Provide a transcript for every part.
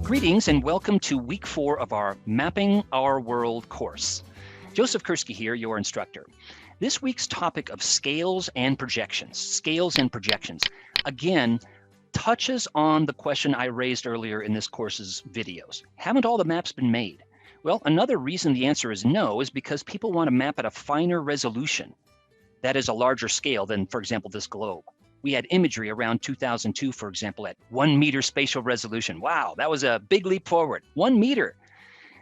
Greetings and welcome to week 4 of our Mapping Our World course. Joseph Kursky here, your instructor. This week's topic of scales and projections, again, touches on the question I raised earlier in this course's videos. Haven't all the maps been made? Well, another reason the answer is no is because people want to map at a finer resolution. That is a larger scale than, for example, this globe. We had imagery around 2002, for example, at 1 meter spatial resolution. Wow, that was a big leap forward. 1 meter.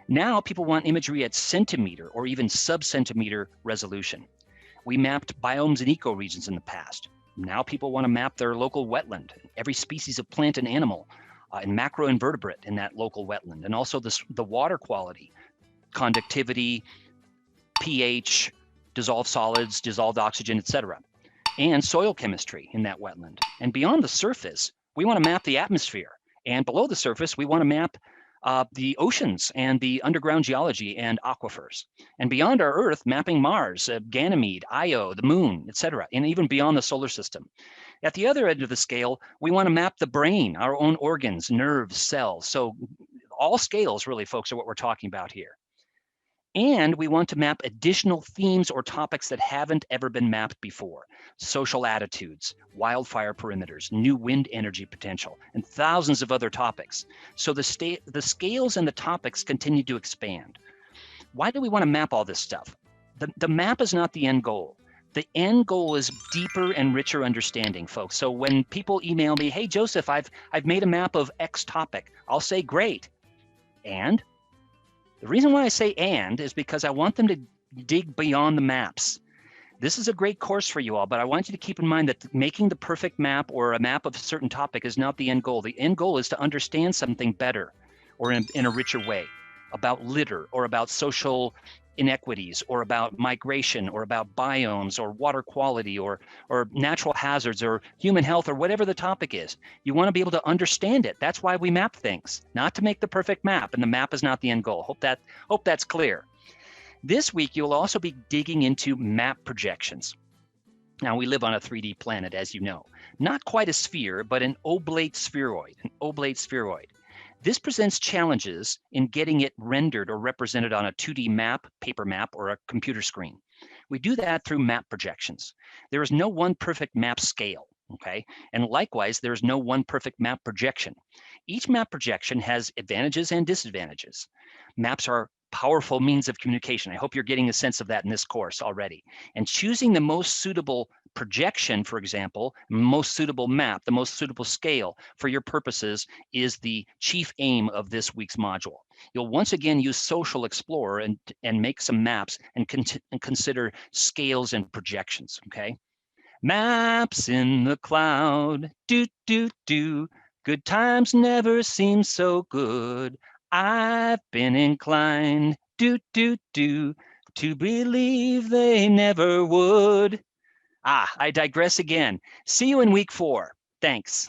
Now people want imagery at centimeter or even sub-centimeter resolution. We mapped biomes and ecoregions in the past. Now people want to map their local wetland, every species of plant and animal, and macroinvertebrate in that local wetland, and also the water quality, conductivity, pH, dissolved solids, dissolved oxygen, etc., and soil chemistry in that wetland. And beyond the surface, we want to map the atmosphere. And below the surface, we want to map the oceans and the underground geology and aquifers. And beyond our Earth, mapping Mars, Ganymede, Io, the moon, etc., and even beyond the solar system. At the other end of the scale, we want to map the brain, our own organs, nerves, cells. So all scales, really, folks, are what we're talking about here. And we want to map additional themes or topics that haven't ever been mapped before. Social attitudes, wildfire perimeters, new wind energy potential, and thousands of other topics. So the scales and the topics continue to expand. Why do we want to map all this stuff? The map is not the end goal. The end goal is deeper and richer understanding, folks. So when people email me, hey, Joseph, I've made a map of X topic, I'll say, great. And? The reason why I say and is because I want them to dig beyond the maps. This is a great course for you all, but I want you to keep in mind that making the perfect map or a map of a certain topic is not the end goal. The end goal is to understand something better or in a richer way about litter or about social inequities or about migration or about biomes or water quality or natural hazards or human health or whatever the topic is. You want to be able to understand it. That's why we map things, not to make the perfect map, and the map is not the end goal. Hope that's clear. This week, you'll also be digging into map projections. Now, we live on a 3D planet, as you know. Not quite a sphere, but an oblate spheroid, This presents challenges in getting it rendered or represented on a 2D map, paper map, or a computer screen. We do that through map projections. There is no one perfect map scale, okay? And likewise, there is no one perfect map projection. Each map projection has advantages and disadvantages. Maps are powerful means of communication. I hope you're getting a sense of that in this course already. And choosing the most suitable projection, for example, most suitable map, the most suitable scale for your purposes is the chief aim of this week's module. You'll once again use Social Explorer and make some maps and consider scales and projections, okay? Maps in the cloud, do, do, do. Good times never seem so good. I've been inclined, do, do, do, to believe they never would. I digress again. See you in week 4. Thanks.